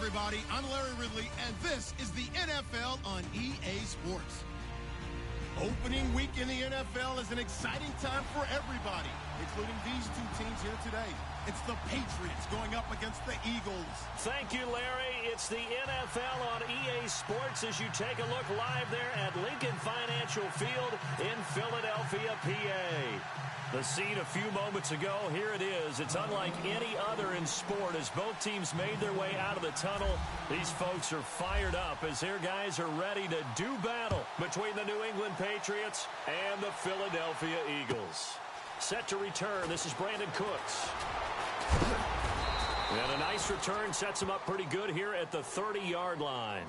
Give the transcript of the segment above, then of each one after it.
everybody. I'm Larry Ridley, and this is the NFL on EA Sports. Opening week in the NFL is an exciting time for everybody, including these two teams here today. It's the Patriots going up against the Eagles. Thank you, Larry. It's the NFL on EA Sports as you take a look live there at Lincoln Financial Field in Philadelphia, PA. The scene a few moments ago, here it is. It's unlike any other in sport as both teams made their way out of the tunnel. These folks are fired up as their guys are ready to do battle between the New England Patriots and the Philadelphia Eagles. Set to return, this is Brandon Cooks. And a nice return sets him up pretty good here at the 30-yard line.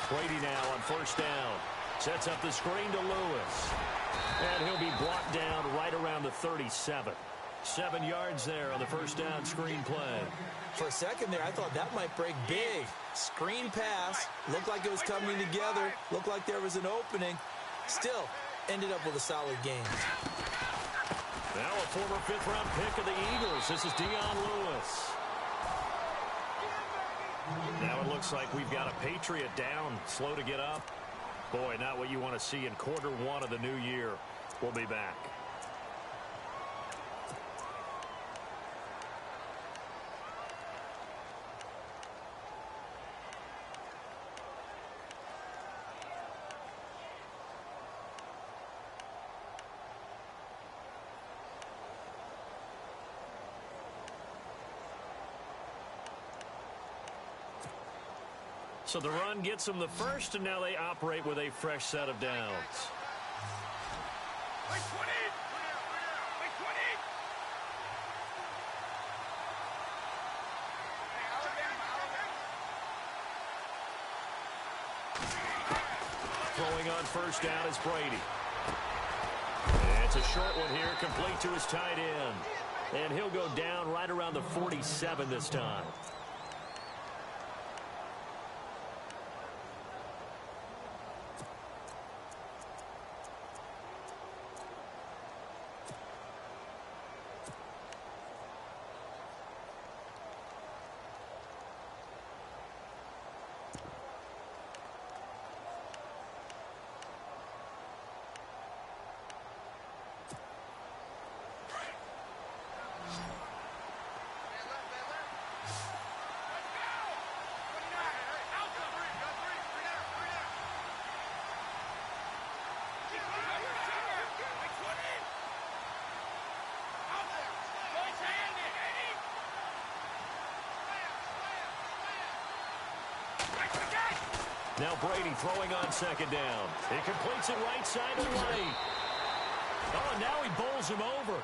Brady now on first down. Sets up the screen to Lewis. And he'll be brought down right around the 37. 7 yards there on the first down screen play. For a second there, I thought that might break big. Screen pass. Looked like it was coming together. Looked like there was an opening. Still, ended up with a solid game. Now a former fifth-round pick of the Eagles. This is Dion Lewis. Now it looks like we've got a Patriot down, slow to get up. Boy, not what you want to see in quarter one of the new year. We'll be back. So the run gets them the first, and now they operate with a fresh set of downs. Throwing on first down is Brady. And it's a short one here, complete to his tight end. And he'll go down right around the 47 this time. Now Brady throwing on second down. He completes it right side to right. Oh, and now he bowls him over.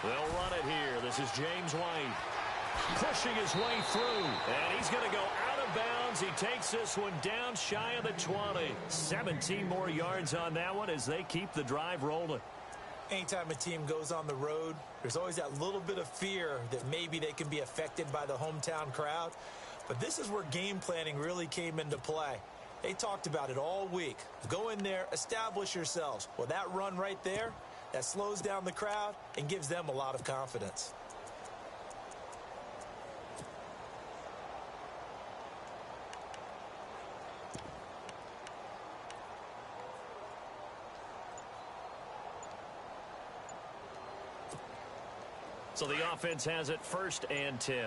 They'll run it here. This is James White pushing his way through, and he's going to go out of bounds. He takes this one down shy of the 20. 17 more yards on that one as they keep the drive rolling. Anytime a team goes on the road, there's always that little bit of fear that maybe they can be affected by the hometown crowd. But this is where game planning really came into play. They talked about it all week. Go in there, establish yourselves. Well, that run right there, that slows down the crowd and gives them a lot of confidence. So the offense has it 1st and 10.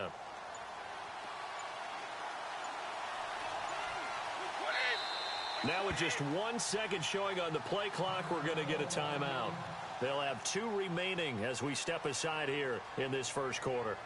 Now with just 1 second showing on the play clock, we're going to get a timeout. They'll have 2 remaining as we step aside here in this first quarter.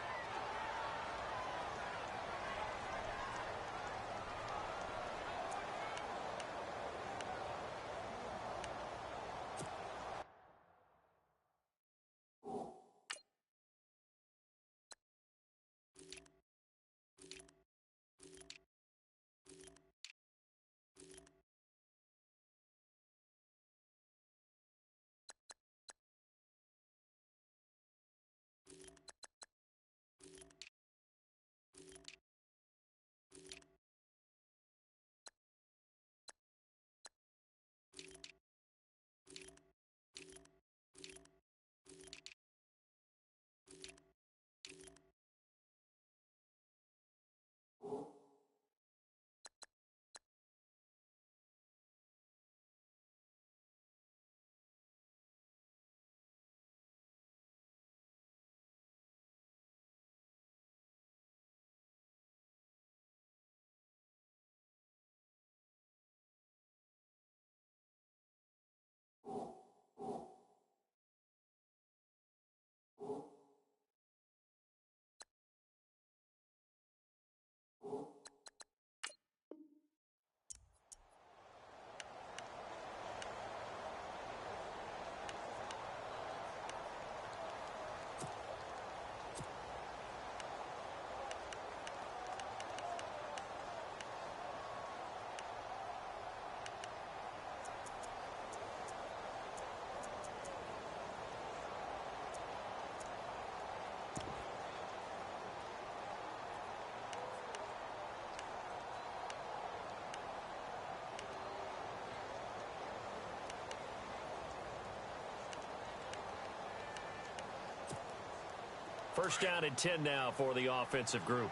First down and 10 now for the offensive group.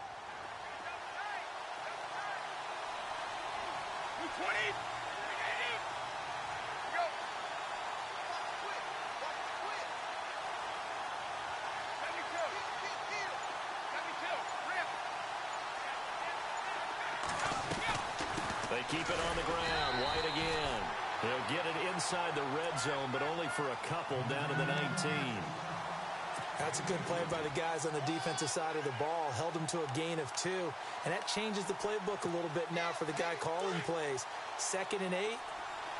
They keep it on the ground. White again. He'll get it inside the red zone, but only for a couple down to the 19. That's a good play by the guys on the defensive side of the ball. Held him to a gain of 2. And that changes the playbook a little bit now for the guy calling plays. 2nd and 8.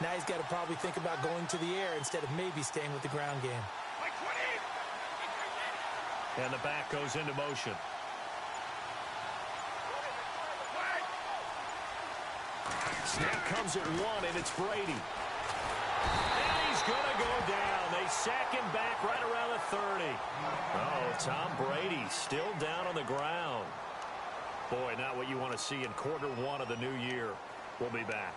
Now he's got to probably think about going to the air instead of maybe staying with the ground game. And the back goes into motion. Snap comes at 1, and it's Brady. And he's going to go down. They sack him back right around the 30. Oh, Tom Brady still down on the ground. Boy, not what you want to see in quarter 1 of the new year. We'll be back.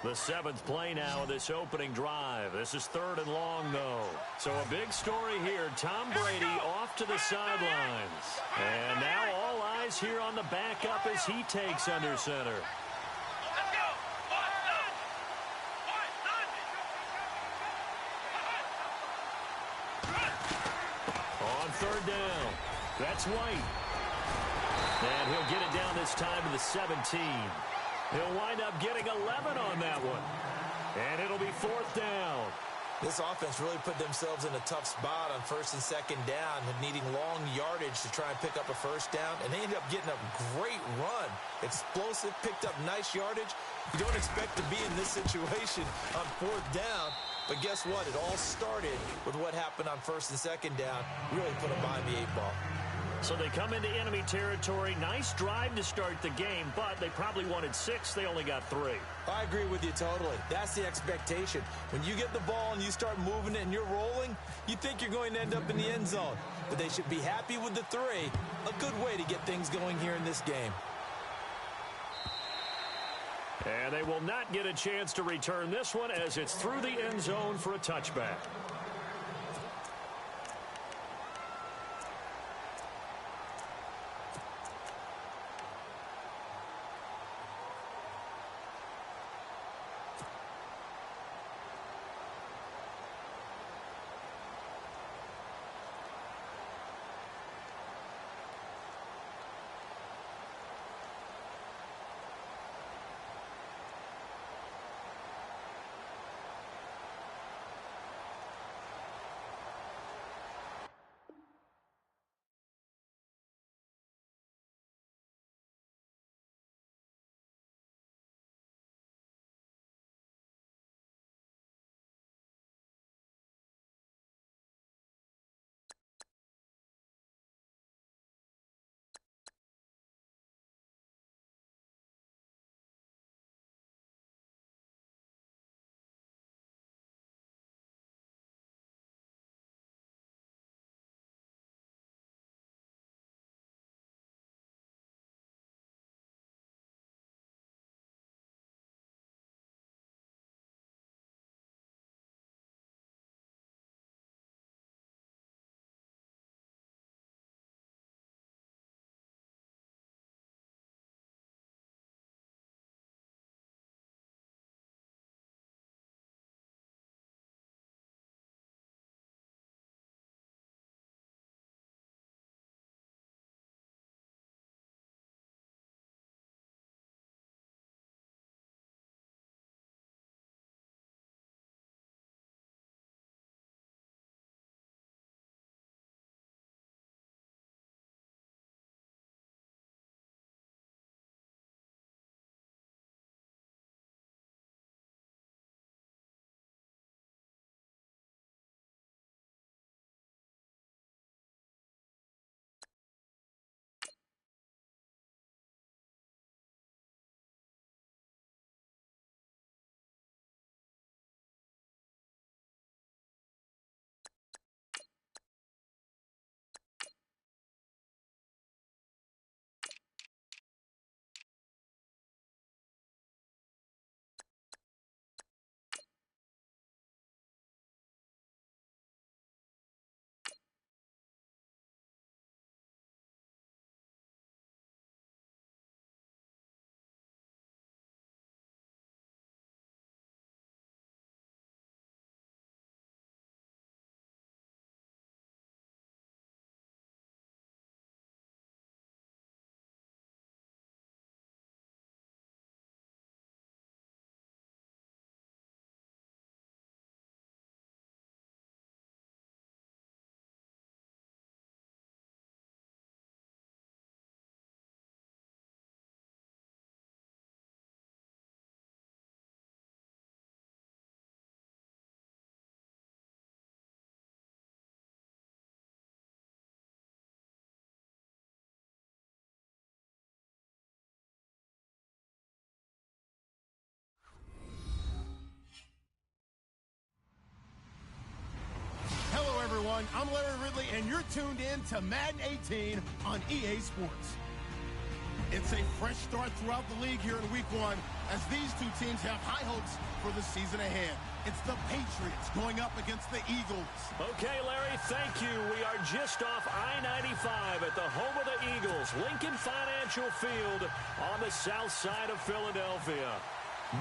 The 7th play now of this opening drive. This is 3rd and long, though. So a big story here. Tom Brady off to the sidelines. And now all eyes here on the backup as he takes under center. On 3rd down, that's White. And he'll get it down this time to the 17. He'll wind up getting 11 on that one. And it'll be 4th down. This offense really put themselves in a tough spot on first and second down, needing long yardage to try and pick up a first down, and they ended up getting a great run. Explosive, picked up nice yardage. You don't expect to be in this situation on fourth down, but guess what? It all started with what happened on first and second down. Really put them behind the 8-ball. So they come into enemy territory. Nice drive to start the game, but they probably wanted 6. They only got 3. I agree with you totally. That's the expectation. When you get the ball and you start moving it and you're rolling, you think you're going to end up in the end zone. But they should be happy with the 3. A good way to get things going here in this game. And they will not get a chance to return this one as it's through the end zone for a touchback. everyone. I'm Larry Ridley, and you're tuned in to Madden 18 on EA Sports. It's a fresh start throughout the league here in Week 1 as these two teams have high hopes for the season ahead. It's the Patriots going up against the Eagles. Okay, Larry, thank you. We are just off I-95 at the home of the Eagles, Lincoln Financial Field on the south side of Philadelphia.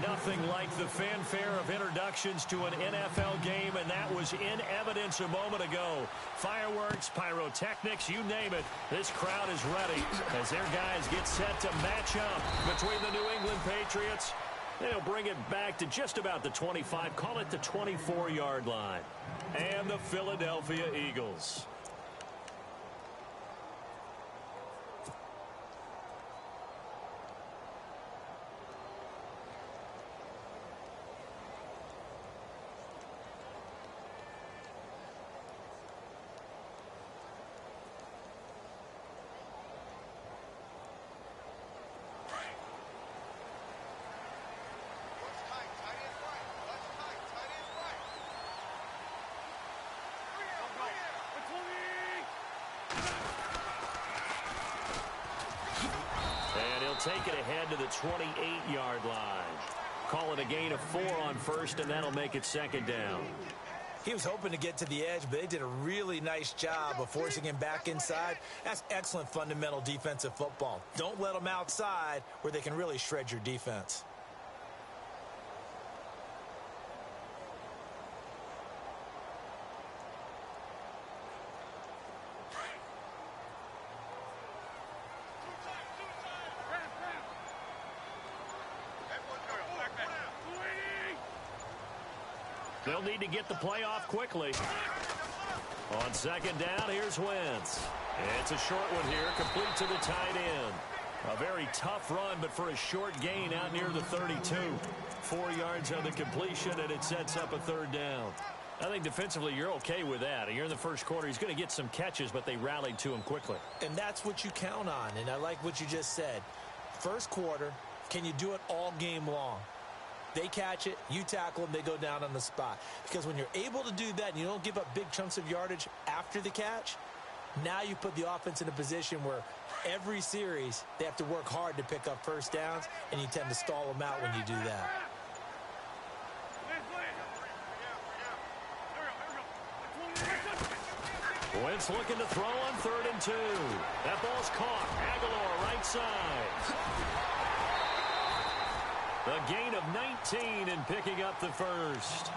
Nothing like the fanfare of introductions to an NFL game, and that was in evidence a moment ago. Fireworks, pyrotechnics, you name it. This crowd is ready as their guys get set to match up between the New England Patriots They'll bring it back to just about the 25, call it the 24-yard line. And the Philadelphia Eagles. Take it ahead to the 28-yard line. Call it a gain of 4 on first, and that'll make it second down. He was hoping to get to the edge, but they did a really nice job of forcing him back inside. That's excellent fundamental defensive football. Don't let them outside where they can really shred your defense. They'll need to get the play off quickly. On second down, here's Wentz. It's a short one here, complete to the tight end. A very tough run, but for a short gain out near the 32. 4 yards on the completion, and it sets up a third down. I think defensively you're okay with that. Here in the first quarter, he's going to get some catches, but they rallied to him quickly. And that's what you count on, and I like what you just said. First quarter, can you do it all game long? They catch it, you tackle them, they go down on the spot. Because when you're able to do that and you don't give up big chunks of yardage after the catch, now you put the offense in a position where every series they have to work hard to pick up first downs, and you tend to stall them out when you do that. Wentz looking to throw on 3rd and 2. That ball's caught. Aguilar right side. A gain of 19 and picking up the first.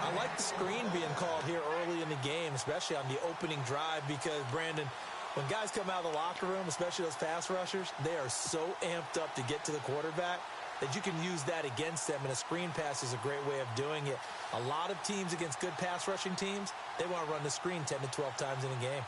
I like the screen being called here early in the game, especially on the opening drive, because, Brandon, when guys come out of the locker room, especially those pass rushers, they are so amped up to get to the quarterback that you can use that against them, and a screen pass is a great way of doing it. A lot of teams against good pass rushing teams, they want to run the screen 10 to 12 times in a game.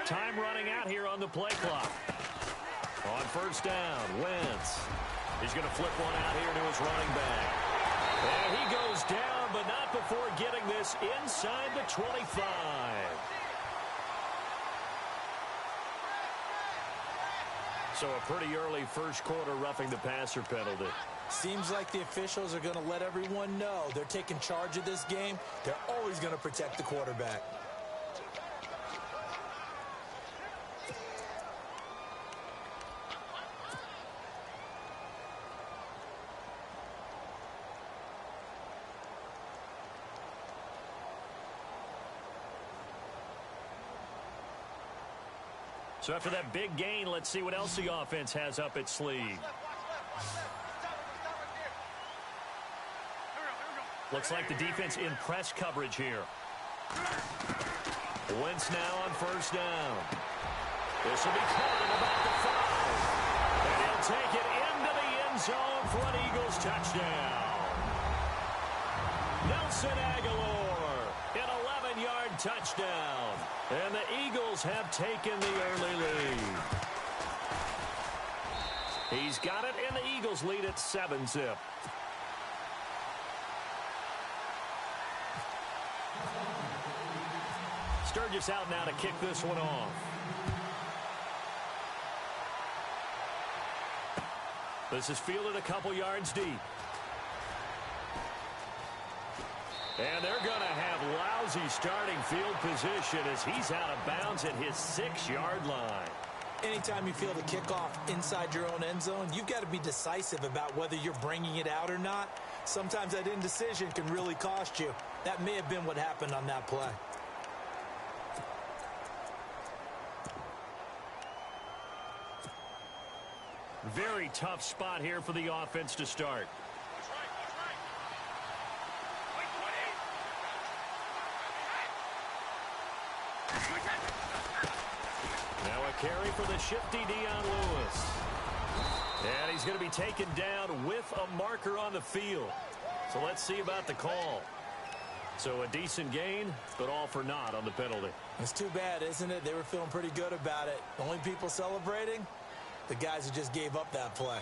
Time running out here on the play clock. On first down, Wentz. He's going to flip one out here to his running back. And he goes down, but not before getting this inside the 25. So a pretty early first quarter roughing the passer penalty. Seems like the officials are going to let everyone know they're taking charge of this game. They're always going to protect the quarterback. So after that big gain, let's see what else the offense has up its sleeve. Looks like the defense in press coverage here. Wentz now on first down. This will be caught at about the 5. And he'll take it into the end zone for an Eagles touchdown. Nelson Aguilar, an 11-yard touchdown. And the Eagles have taken the early lead. He's got it, and the Eagles lead at 7-zip. Sturgis out now to kick this one off. This is fielded a couple yards deep. And they're going to have lousy starting field position as he's out of bounds at his 6-yard line. Anytime you field a kickoff inside your own end zone, you've got to be decisive about whether you're bringing it out or not. Sometimes that indecision can really cost you. That may have been what happened on that play. Very tough spot here for the offense to start. Now a carry for the shifty Dion Lewis. And he's going to be taken down with a marker on the field. So let's see about the call. So a decent gain, but all for naught on the penalty. It's too bad, isn't it? They were feeling pretty good about it. The only people celebrating, the guys who just gave up that play.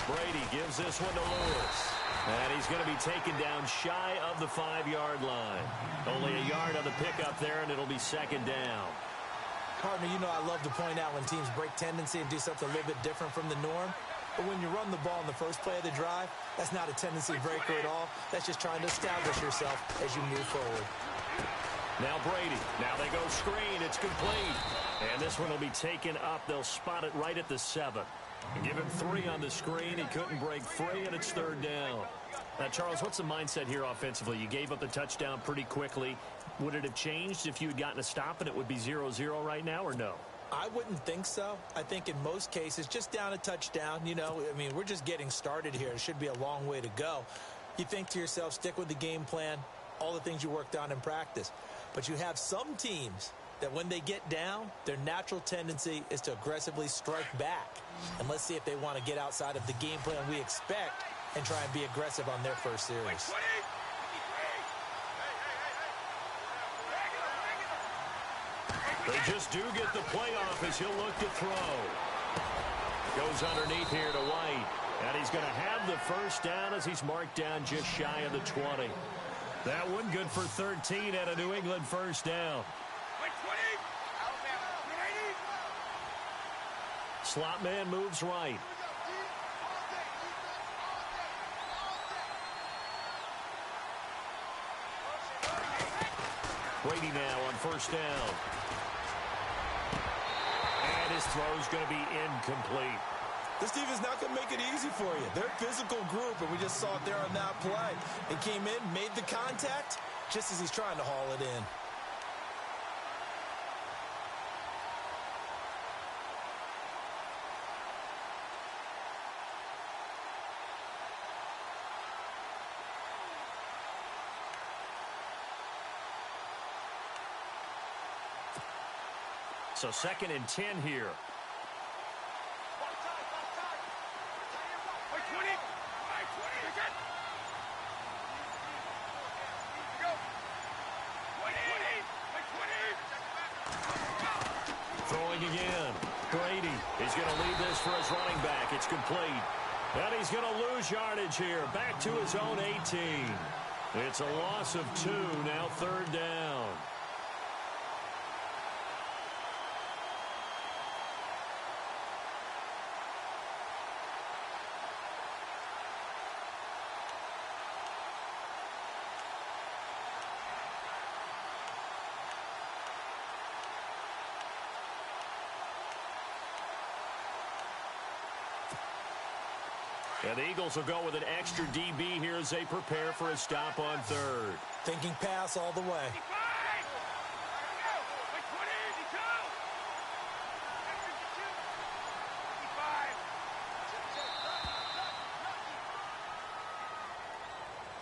Brady gives this one to Lewis. And he's going to be taken down shy of the 5-yard line. Only a yard on the pickup there, and it'll be second down. Partner, you know I love to point out when teams break tendency and do something a little bit different from the norm. But when you run the ball in the first play of the drive, that's not a tendency breaker at all. That's just trying to establish yourself as you move forward. Now Brady. Now they go screen. It's complete. And this one will be taken up. They'll spot it right at the 7. Give him 3 on the screen. He couldn't break free, and it's third down. Now, Charles, what's the mindset here offensively? You gave up the touchdown pretty quickly. Would it have changed if you had gotten a stop and it would be 0-0 right now, or no? I wouldn't think so. I think in most cases, just down a touchdown, you know, I mean, we're just getting started here. It should be a long way to go. You think to yourself, stick with the game plan, all the things you worked on in practice. But you have some teams that when they get down, their natural tendency is to aggressively strike back. And let's see if they want to get outside of the game plan we expect and try and be aggressive on their first series. They just do get the playoff as he'll look to throw. Goes underneath here to White. And he's going to have the first down as he's marked down just shy of the 20. That one good for 13 at a New England first down. Slot man moves right. Brady now on first down. And his throw's going to be incomplete. This defense not going to make it easy for you. They're a physical group, and we just saw it there on that play. It came in, made the contact, just as he's trying to haul it in. So 2nd and 10 here. Throwing again. Brady is going to lead this for his running back. It's complete. And he's going to lose yardage here. Back to his own 18. It's a loss of 2. Now third down. And the Eagles will go with an extra DB here as they prepare for a stop on third. Thinking pass all the way.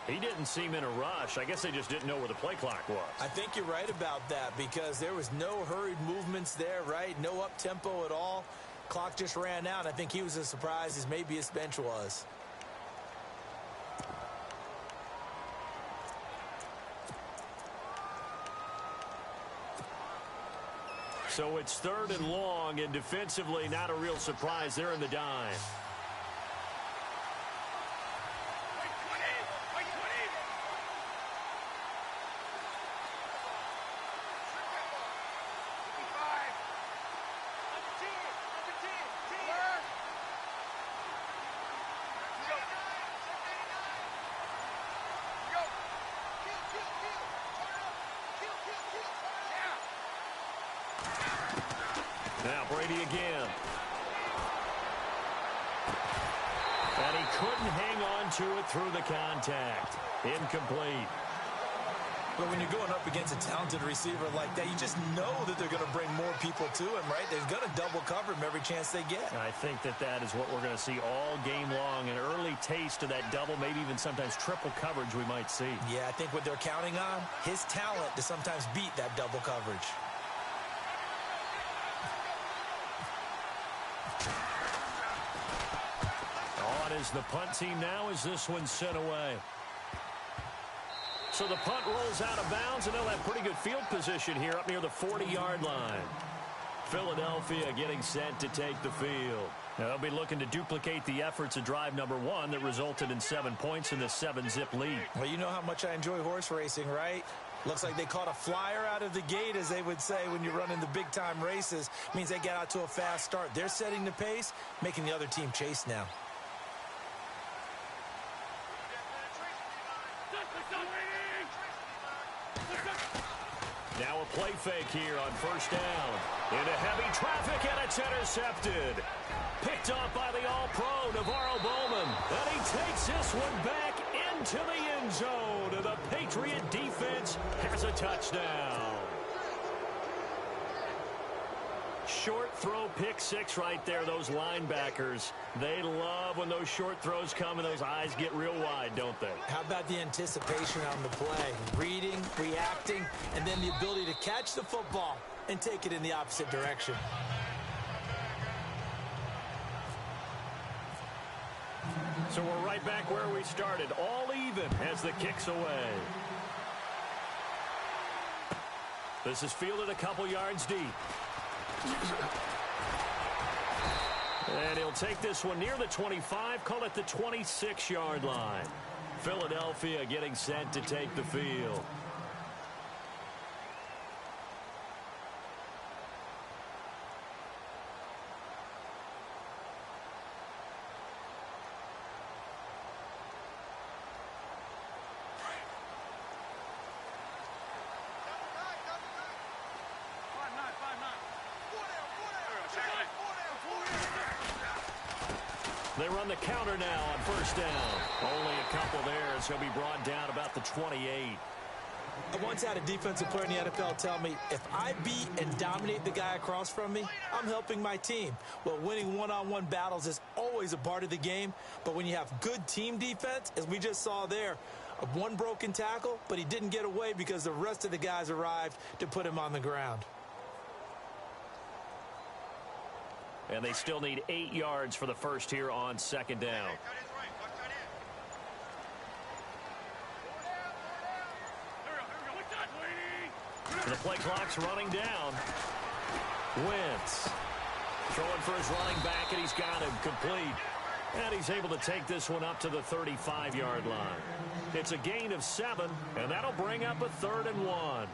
He didn't seem in a rush. I guess they just didn't know where the play clock was. I think you're right about that because there was no hurried movements there, right? No up-tempo at all. Clock just ran out. I think he was as surprised as maybe his bench was. So it's 3rd and long, and defensively not a real surprise. They're in the dime. couldn't hang on to it through the contact. Incomplete. But when you're going up against a talented receiver like that, you just know that they're going to bring more people to him, right? They're going to double cover him every chance they get. I think that is what we're going to see all game long. An early taste of that double, maybe even sometimes triple coverage we might see. Yeah, I think what they're counting on, his talent to sometimes beat that double coverage. On is the punt team now as this one's sent away. So the punt rolls out of bounds, and they'll have pretty good field position here up near the 40-yard line. Philadelphia getting set to take the field. Now they'll be looking to duplicate the efforts of drive number 1 that resulted in 7 points in the 7-zip lead. Well, you know how much I enjoy horse racing, right? Looks like they caught a flyer out of the gate, as they would say when you're running the big-time races. Means they get out to a fast start. They're setting the pace, making the other team chase now. Now a play fake here on first down. Into heavy traffic, and it's intercepted. Picked off by the All-Pro, Navarro Bowman. And he takes this one back into the end zone. And the Patriot defense has a touchdown. Short throw pick six right there, those linebackers. They love when those short throws come and those eyes get real wide, don't they? How about the anticipation on the play? Reading, reacting, and then the ability to catch the football and take it in the opposite direction. So we're right back where we started, all even as the kick's away. This is fielded a couple yards deep. And he'll take this one near the 25, call it the 26-yard line. Philadelphia getting set to take the field. They run the counter now on first down. Only a couple there as he'll be brought down about the 28. I once had a defensive player in the NFL tell me, if I beat and dominate the guy across from me, I'm helping my team. Well, winning one-on-one battles is always a part of the game, but when you have good team defense, as we just saw there, one broken tackle, but he didn't get away because the rest of the guys arrived to put him on the ground. And they still need 8 yards for the first here on second down. The play clock's running down. Wentz throwing for his running back, and he's got him complete. And he's able to take this one up to the 35-yard line. It's a gain of 7, and that'll bring up a 3rd and 1.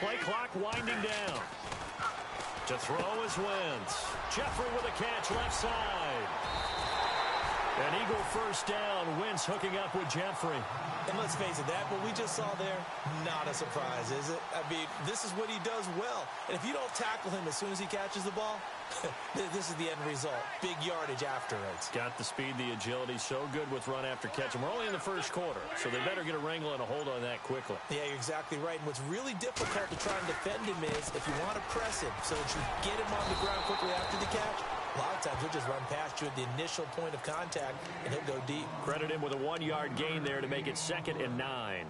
Play clock winding down. To throw is Wentz. Jeffrey with a catch left side. An Eagle first down. Wentz hooking up with Jeffrey. And let's face it, that what we just saw there, not a surprise, is it? I mean, this is what he does well. And if you don't tackle him as soon as he catches the ball, this is the end result. Big yardage afterwards. Got the speed, the agility, so good with run after catch. And we're only in the first quarter, so they better get a wrangle and a hold on that quickly. Yeah, you're exactly right. And what's really difficult to try and defend him is if you want to press him so that you get him on the ground quickly after the catch, a lot of times he'll just run past you at the initial point of contact, and he'll go deep. Credit him with a 1-yard gain there to make it 2nd and 9.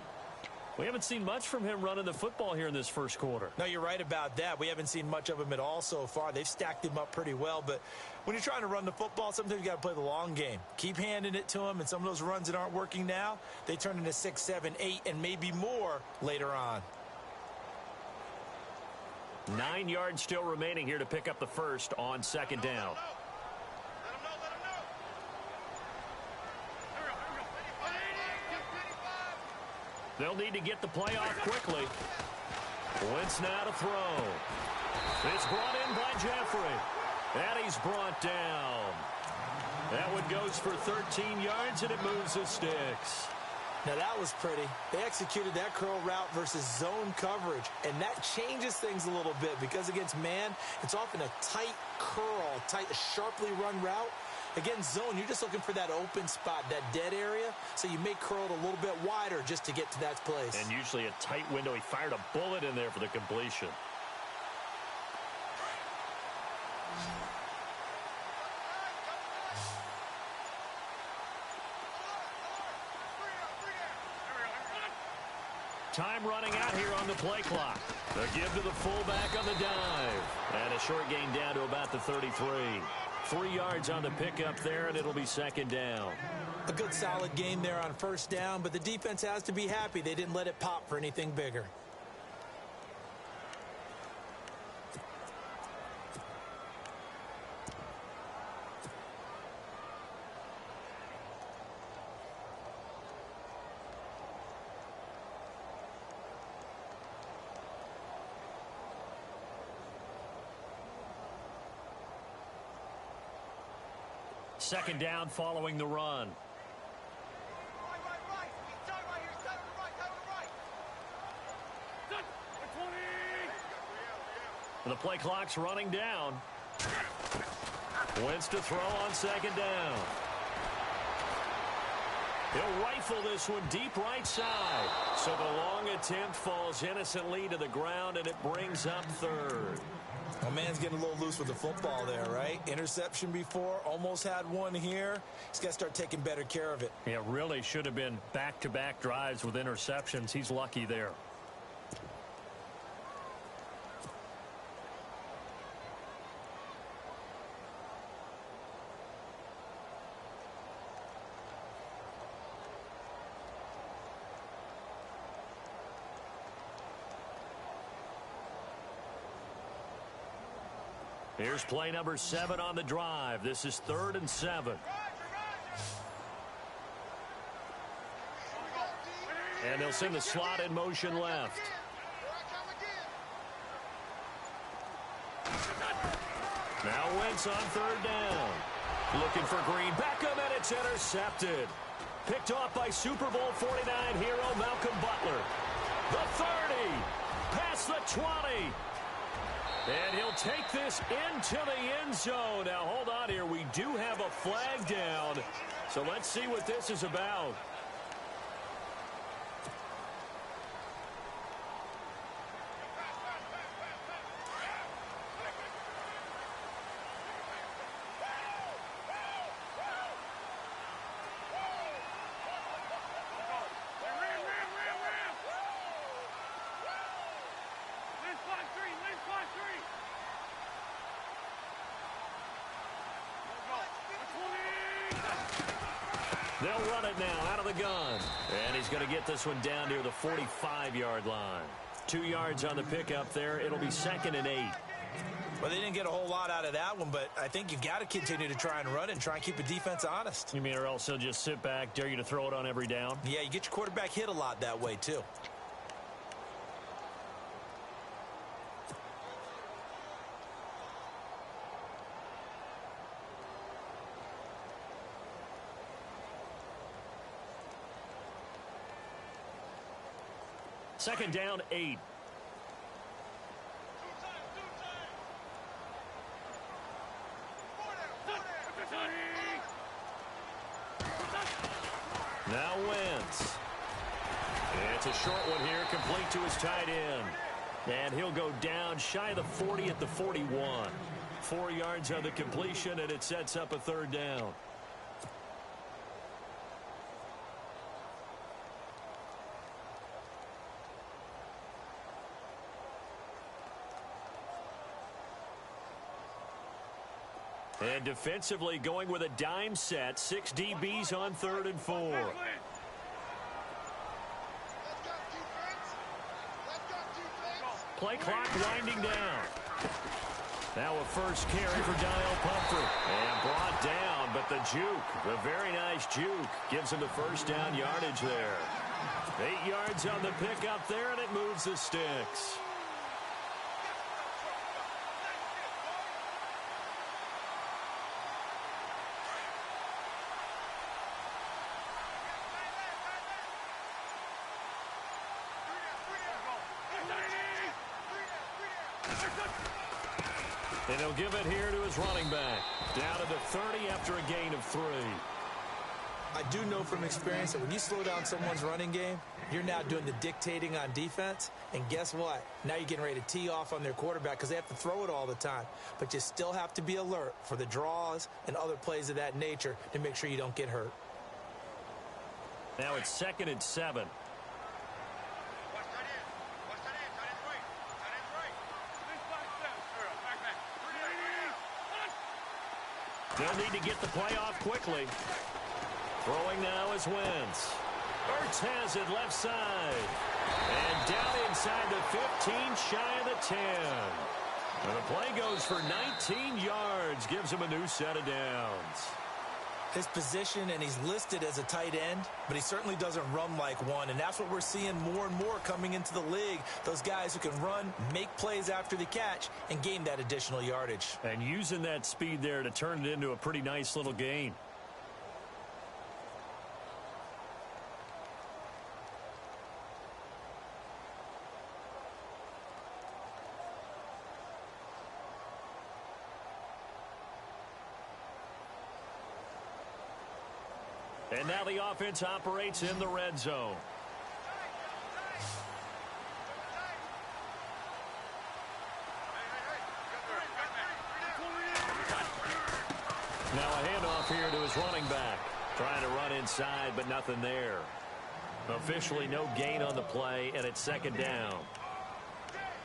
We haven't seen much from him running the football here in this first quarter. No, you're right about that. We haven't seen much of him at all so far. They've stacked him up pretty well, but when you're trying to run the football, sometimes you got to play the long game. Keep handing it to him, and some of those runs that aren't working now, they turn into 6, 7, 8, and maybe more later on. 9 yards still remaining here to pick up the first on second down. They'll need to get the play off quickly. Wentz now to throw. It's brought in by Jeffrey. And he's brought down. That one goes for 13 yards, and it moves the sticks. Now, that was pretty. They executed that curl route versus zone coverage, and that changes things a little bit because against man, it's often a tight curl, tight, sharply run route. Against zone, you're just looking for that open spot, that dead area, so you may curl it a little bit wider just to get to that place. And usually a tight window. He fired a bullet in there for the completion. Time running out here on the play clock. A give to the fullback on the dive. And a short gain down to about the 33. 3 yards on the pickup there, and it'll be second down. A good solid game there on first down, but the defense has to be happy they didn't let it pop for anything bigger. Second down following the run. The play clock's running down. Wentz to throw on second down. He'll rifle this one deep right side. So the long attempt falls innocently to the ground, and it brings up third. Well, man's getting a little loose with the football there, right? Interception before, almost had one here. He's got to start taking better care of it. Yeah, really should have been back-to-back drives with interceptions. He's lucky there. Here's play number 7 on the drive. This is 3rd and 7. And they'll send the slot in motion left. Now Wentz on 3rd down. Looking for Green. Beckham, and it's intercepted. Picked off by Super Bowl 49 hero Malcolm Butler. The 30. Past the 20. And he'll take this into the end zone. Now, hold on here. We do have a flag down. So let's see what this is about. They'll run it now out of the gun. And he's going to get this one down near the 45-yard line. 2 yards on the pickup there. It'll be 2nd and 8. Well, they didn't get a whole lot out of that one, but I think you've got to continue to try and run and try and keep the defense honest. You mean or else he'll just sit back, dare you to throw it on every down? Yeah, you get your quarterback hit a lot that way, too. Second down, 8. Now Wentz. It's a short one here, complete to his tight end. And he'll go down shy of the 40 at the 41. 4 yards on the completion, and it sets up a 3rd down. And defensively going with a dime set. 6 DBs on 3rd and 4. Play clock winding down. Now a first carry for Daniel Pumphrey. And brought down but the juke, the very nice juke, gives him the first down yardage there. 8 yards on the pickup there, and it moves the sticks. And he'll give it here to his running back. Down to the 30 after a gain of 3. I do know from experience that when you slow down someone's running game, you're now doing the dictating on defense. And guess what? Now you're getting ready to tee off on their quarterback because they have to throw it all the time. But you still have to be alert for the draws and other plays of that nature to make sure you don't get hurt. Now it's 2nd and 7. They'll need to get the play off quickly. Throwing now is Wentz. Ertz has it left side. And down inside the 15, shy of the 10. And the play goes for 19 yards. Gives him a new set of downs. His position, and he's listed as a tight end, but he certainly doesn't run like one. And that's what we're seeing more and more coming into the league. Those guys who can run, make plays after the catch, and gain that additional yardage. And using that speed there to turn it into a pretty nice little gain. And now the offense operates in the red zone. Now a handoff here to his running back. Trying to run inside, but nothing there. Officially no gain on the play, and it's 2nd down.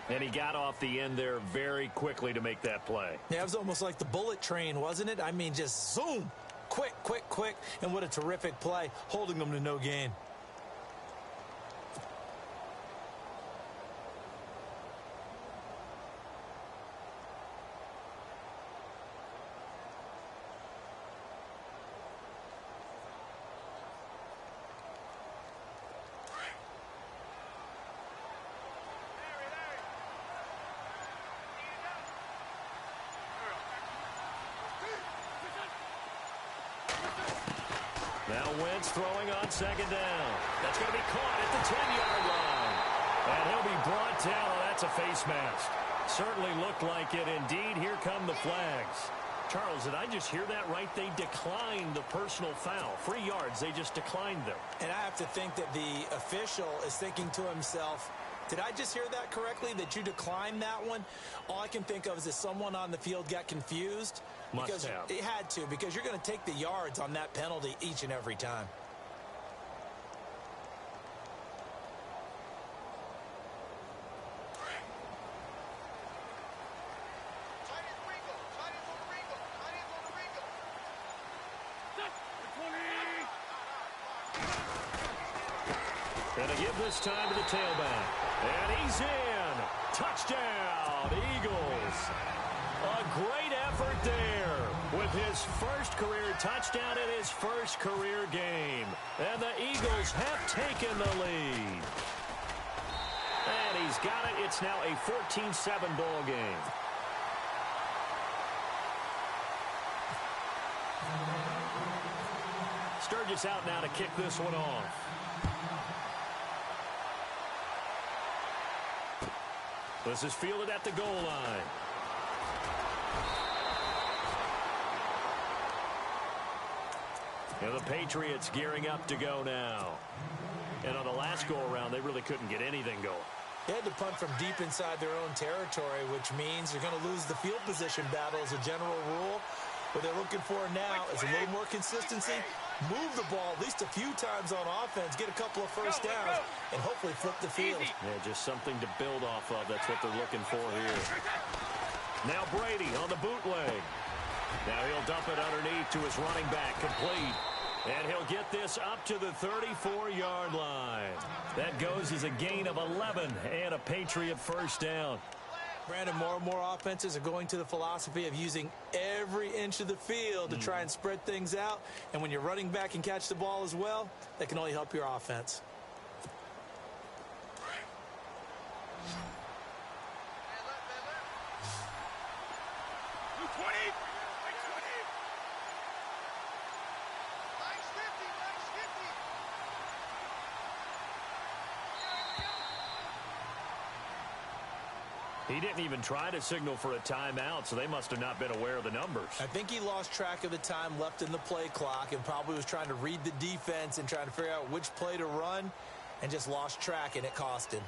And he got off the end there very quickly to make that play. Yeah, it was almost like the bullet train, wasn't it? I mean, just zoom. Quick, quick, quick, and what a terrific play, holding them to no gain. Now Wentz throwing on 2nd down. That's going to be caught at the 10-yard line. And he'll be brought down. Oh, that's a face mask. Certainly looked like it. Indeed, here come the flags. Charles, did I just hear that right? They declined the personal foul. 3 yards, they just declined them. And I have to think that the official is thinking to himself, did I just hear that correctly, that you declined that one? All I can think of is that someone on the field got confused. Must have. It had to, because you're going to take the yards on that penalty each and every time. Going to give this time to the tailback. And he's in. Touchdown, Eagles. A great effort there with his first career touchdown in his first career game. And the Eagles have taken the lead. And he's got it. It's now a 14-7 ball game. Sturgis out now to kick this one off. This is fielded at the goal line. And the Patriots gearing up to go now. And on the last go-around, they really couldn't get anything going. They had to punt from deep inside their own territory, which means they're going to lose the field position battle as a general rule. What they're looking for now is a little more consistency, move the ball at least a few times on offense, get a couple of first downs, and hopefully flip the field. Yeah, just something to build off of. That's what they're looking for here. Now Brady on the bootleg. Now he'll dump it underneath to his running back, complete. And he'll get this up to the 34-yard line. That goes as a gain of 11 and a Patriot first down. Brandon, more and more offenses are going to the philosophy of using every inch of the field to try and spread things out. And when your running back can catch the ball as well, that can only help your offense. He didn't even try to signal for a timeout, so they must have not been aware of the numbers. I think he lost track of the time left in the play clock and probably was trying to read the defense and trying to figure out which play to run and just lost track, and it cost him.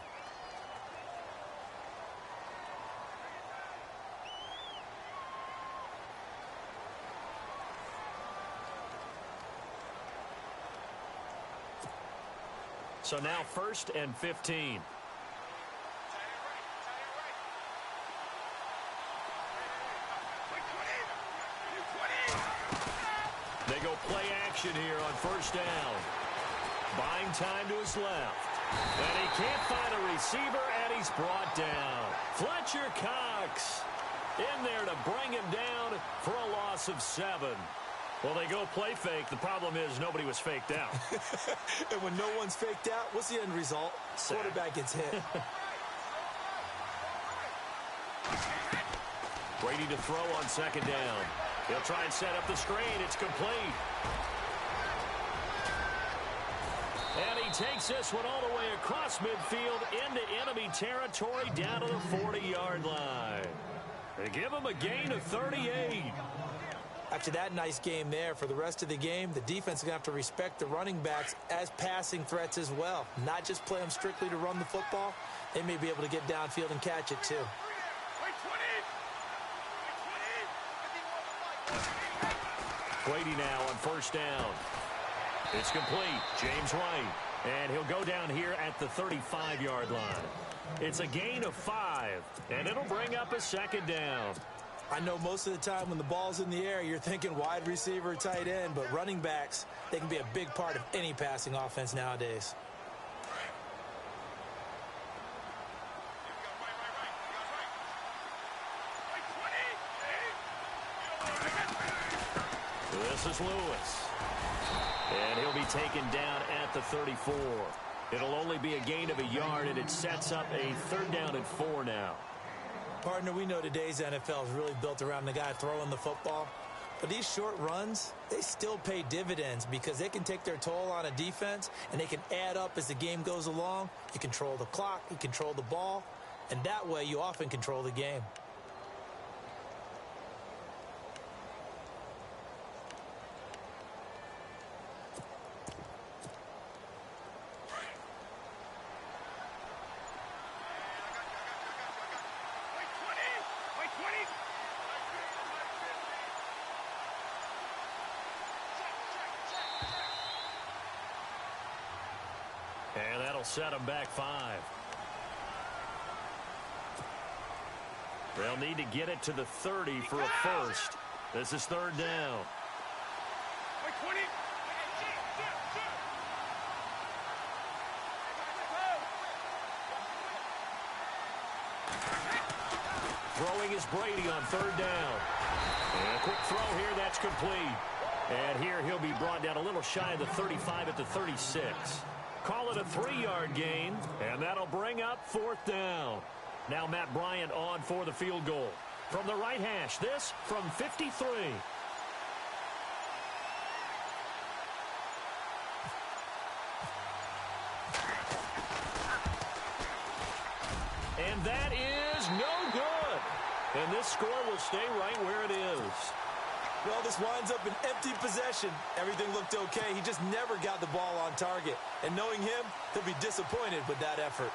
So now 1st and 15. They go play action here on 1st down. Buying time to his left. And he can't find a receiver, and he's brought down. Fletcher Cox in there to bring him down for a loss of 7. Well, they go play fake. The problem is nobody was faked out. And when no one's faked out, what's the end result? Quarterback gets hit. Brady to throw on 2nd down. He'll try and set up the screen. It's complete. And he takes this one all the way across midfield into enemy territory down to the 40-yard line. They give him a gain of 38. After that nice game there, for the rest of the game, the defense is going to have to respect the running backs as passing threats as well. Not just play them strictly to run the football. They may be able to get downfield and catch it too. Brady now on 1st down. It's complete. James White. And he'll go down here at the 35-yard line. It's a gain of 5, and it'll bring up a 2nd down. I know most of the time when the ball's in the air, you're thinking wide receiver, tight end, but running backs, they can be a big part of any passing offense nowadays. This is Lewis. And he'll be taken down at the 34. It'll only be a gain of a yard, and it sets up a 3rd down and 4 now. Partner, we know today's NFL is really built around the guy throwing the football. But these short runs, they still pay dividends because they can take their toll on a defense, and they can add up as the game goes along. You control the clock, you control the ball, and that way you often control the game. And that'll set him back 5. They'll need to get it to the 30 for a first. This is 3rd down. Throwing is Brady on 3rd down. And a quick throw here, that's complete. And here he'll be brought down a little shy of the 35 at the 36. Call it a 3-yard gain, and that'll bring up 4th down. Now Matt Bryant on for the field goal. From the right hash, this from 53. And that is no good. And this score will stay right where it is. Well, this winds up an empty possession. Everything looked okay. He just never got the ball on target. And knowing him, he'll be disappointed with that effort.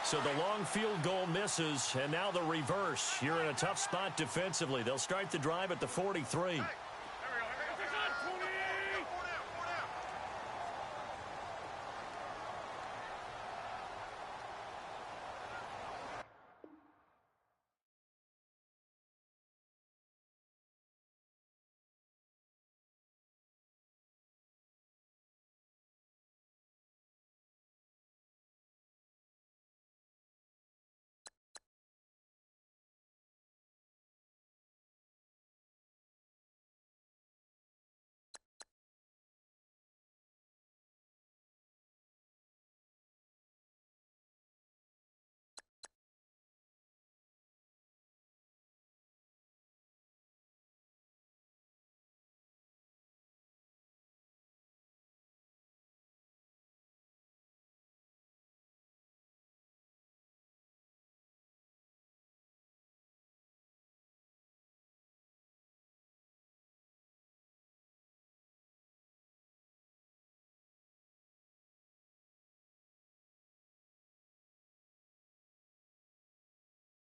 So the long field goal misses, and now the reverse. You're in a tough spot defensively. They'll start the drive at the 43.